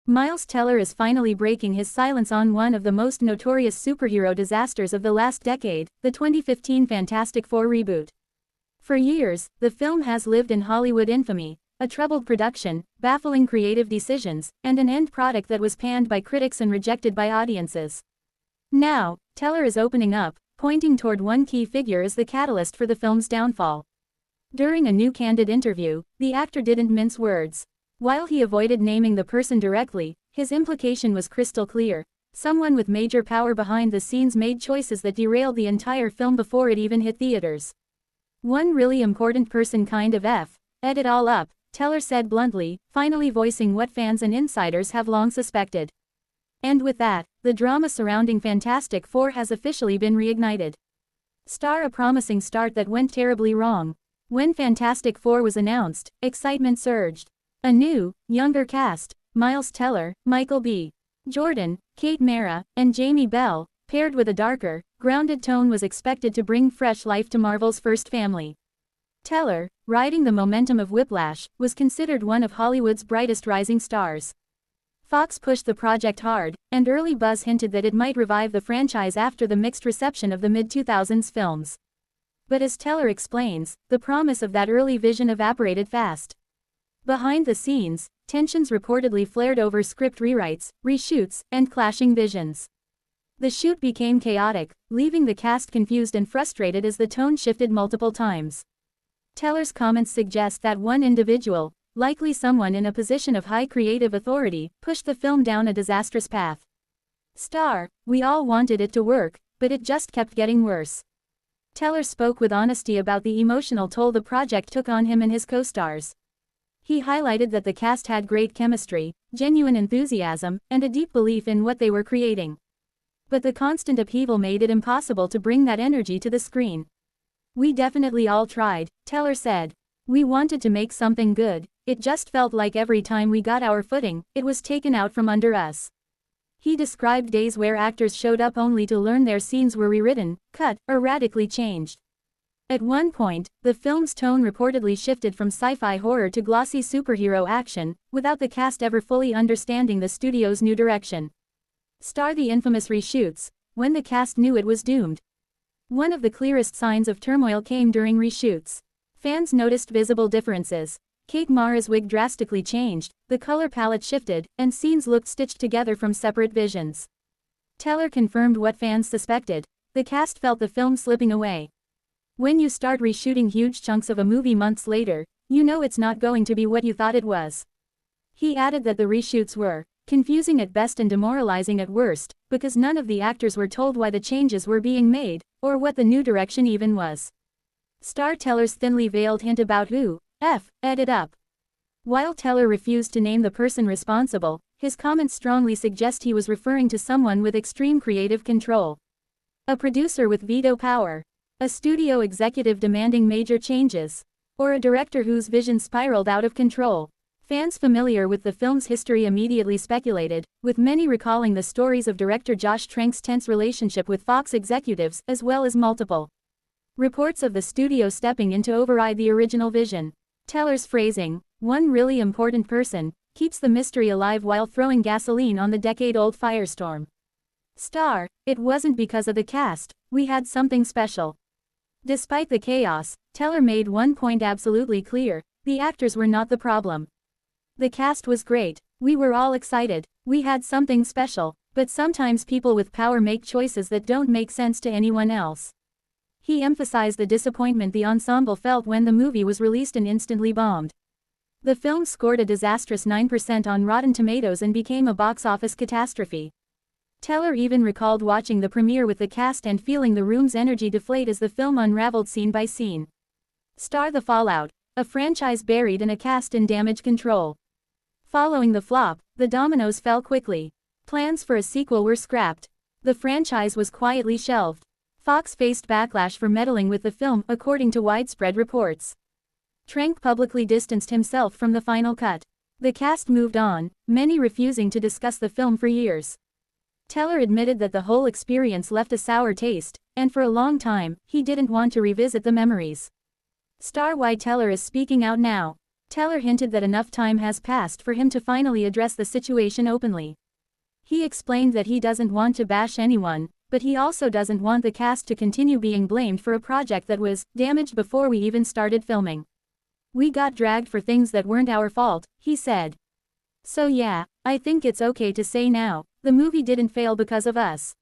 Miles Teller is finally breaking his silence on one of the most notorious superhero disasters of the last decade, the 2015 Fantastic Four reboot. For years, the film has lived in Hollywood infamy, a troubled production, baffling creative decisions, and an end product that was panned by critics and rejected by audiences. Now, Teller is opening up, pointing toward one key figure as the catalyst for the film's downfall. During a new Candid interview, the actor didn't mince words. While he avoided naming the person directly, his implication was crystal clear. Someone with major power behind the scenes made choices that derailed the entire film before it even hit theaters. One really important person kind of ed it all up, Teller said bluntly, finally voicing what fans and insiders have long suspected. And with that, the drama surrounding Fantastic Four has officially been reignited. A promising start that went terribly wrong. When Fantastic Four was announced, excitement surged. A new, younger cast, Miles Teller, Michael B. Jordan, Kate Mara, and Jamie Bell, paired with a darker, grounded tone was expected to bring fresh life to Marvel's first family. Teller, riding the momentum of Whiplash, was considered one of Hollywood's brightest rising stars. Fox pushed the project hard, and early buzz hinted that it might revive the franchise after the mixed reception of the mid-2000s films. But as Teller explains, the promise of that early vision evaporated fast. Behind the scenes, tensions reportedly flared over script rewrites, reshoots, and clashing visions. The shoot became chaotic, leaving the cast confused and frustrated as the tone shifted multiple times. Teller's comments suggest that one individual, likely someone in a position of high creative authority, pushed the film down a disastrous path. We all wanted it to work, but it just kept getting worse. Teller spoke with honesty about the emotional toll the project took on him and his co-stars. He highlighted that the cast had great chemistry, genuine enthusiasm, and a deep belief in what they were creating. But the constant upheaval made it impossible to bring that energy to the screen. "We definitely all tried," Teller said. "We wanted to make something good, it just felt like every time we got our footing, it was taken out from under us." He described days where actors showed up only to learn their scenes were rewritten, cut, or radically changed. At one point, the film's tone reportedly shifted from sci-fi horror to glossy superhero action, without the cast ever fully understanding the studio's new direction. The infamous reshoots, when the cast knew it was doomed. One of the clearest signs of turmoil came during reshoots. Fans noticed visible differences. Kate Mara's wig drastically changed, the color palette shifted, and scenes looked stitched together from separate visions. Teller confirmed what fans suspected. The cast felt the film slipping away. When you start reshooting huge chunks of a movie months later, you know it's not going to be what you thought it was. He added that the reshoots were confusing at best and demoralizing at worst, because none of the actors were told why the changes were being made, or what the new direction even was. Teller's thinly veiled hint about who ed it up. While Teller refused to name the person responsible, his comments strongly suggest he was referring to someone with extreme creative control. A producer with veto power. A studio executive demanding major changes. Or a director whose vision spiraled out of control. Fans familiar with the film's history immediately speculated, with many recalling the stories of director Josh Trank's tense relationship with Fox executives, as well as multiple reports of the studio stepping in to override the original vision. Teller's phrasing, "one really important person," keeps the mystery alive while throwing gasoline on the decade-old firestorm. It wasn't because of the cast, we had something special. Despite the chaos, Teller made one point absolutely clear: the actors were not the problem. The cast was great, we were all excited, we had something special, but sometimes people with power make choices that don't make sense to anyone else. He emphasized the disappointment the ensemble felt when the movie was released and instantly bombed. The film scored a disastrous 9% on Rotten Tomatoes and became a box office catastrophe. Teller even recalled watching the premiere with the cast and feeling the room's energy deflate as the film unraveled scene by scene. The fallout, a franchise buried and a cast in damage control. Following the flop, the dominoes fell quickly. Plans for a sequel were scrapped. The franchise was quietly shelved. Fox faced backlash for meddling with the film, according to widespread reports. Trank publicly distanced himself from the final cut. The cast moved on, many refusing to discuss the film for years. Teller admitted that the whole experience left a sour taste, and for a long time, he didn't want to revisit the memories. Why Teller is speaking out now. Teller hinted that enough time has passed for him to finally address the situation openly. He explained that he doesn't want to bash anyone, but he also doesn't want the cast to continue being blamed for a project that was damaged before we even started filming. We got dragged for things that weren't our fault, he said. So yeah, I think it's okay to say now, the movie didn't fail because of us.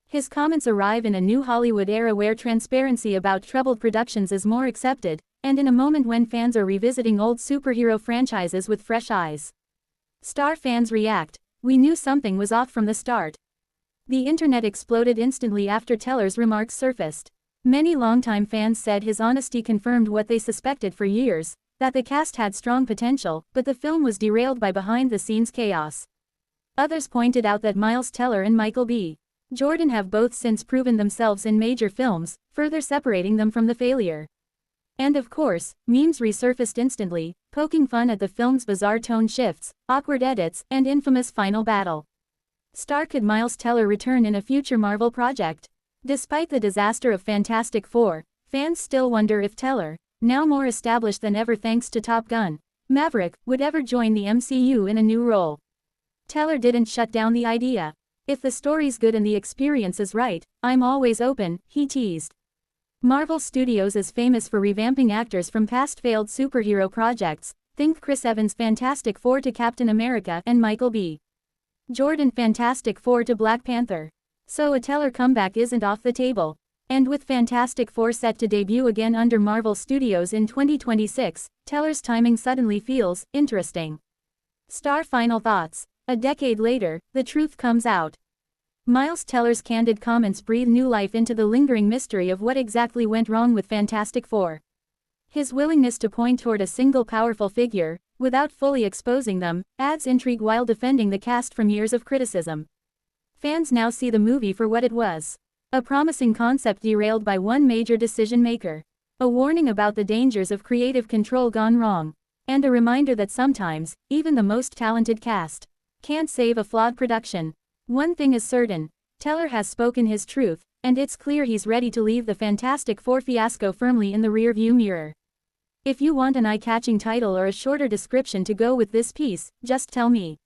His comments arrive in a new Hollywood era where transparency about troubled productions is more accepted, and in a moment when fans are revisiting old superhero franchises with fresh eyes. Star fans react. We knew something was off from the start. The internet exploded instantly after Teller's remarks surfaced. Many longtime fans said his honesty confirmed what they suspected for years, that the cast had strong potential, but the film was derailed by behind-the-scenes chaos. Others pointed out that Miles Teller and Michael B. Jordan have both since proven themselves in major films, further separating them from the failure. And of course, memes resurfaced instantly, poking fun at the film's bizarre tone shifts, awkward edits, and infamous final battle. Could Miles Teller return in a future Marvel project? Despite the disaster of Fantastic Four, fans still wonder if Teller, now more established than ever thanks to Top Gun, Maverick, would ever join the MCU in a new role. Teller didn't shut down the idea. If the story's good and the experience is right, I'm always open, he teased. Marvel Studios is famous for revamping actors from past failed superhero projects, think Chris Evans' Fantastic Four to Captain America and Michael B. Jordan Fantastic Four to Black Panther. So a Teller comeback isn't off the table. And with Fantastic Four set to debut again under Marvel Studios in 2026, Teller's timing suddenly feels interesting. Star final thoughts. A decade later, the truth comes out. Miles Teller's candid comments breathe new life into the lingering mystery of what exactly went wrong with Fantastic Four. His willingness to point toward a single powerful figure, without fully exposing them, adds intrigue while defending the cast from years of criticism. Fans now see the movie for what it was. A promising concept derailed by one major decision maker. A warning about the dangers of creative control gone wrong. And a reminder that sometimes, even the most talented cast can't save a flawed production. One thing is certain, Teller has spoken his truth, and it's clear he's ready to leave the Fantastic Four fiasco firmly in the rearview mirror. If you want an eye-catching title or a shorter description to go with this piece, just tell me.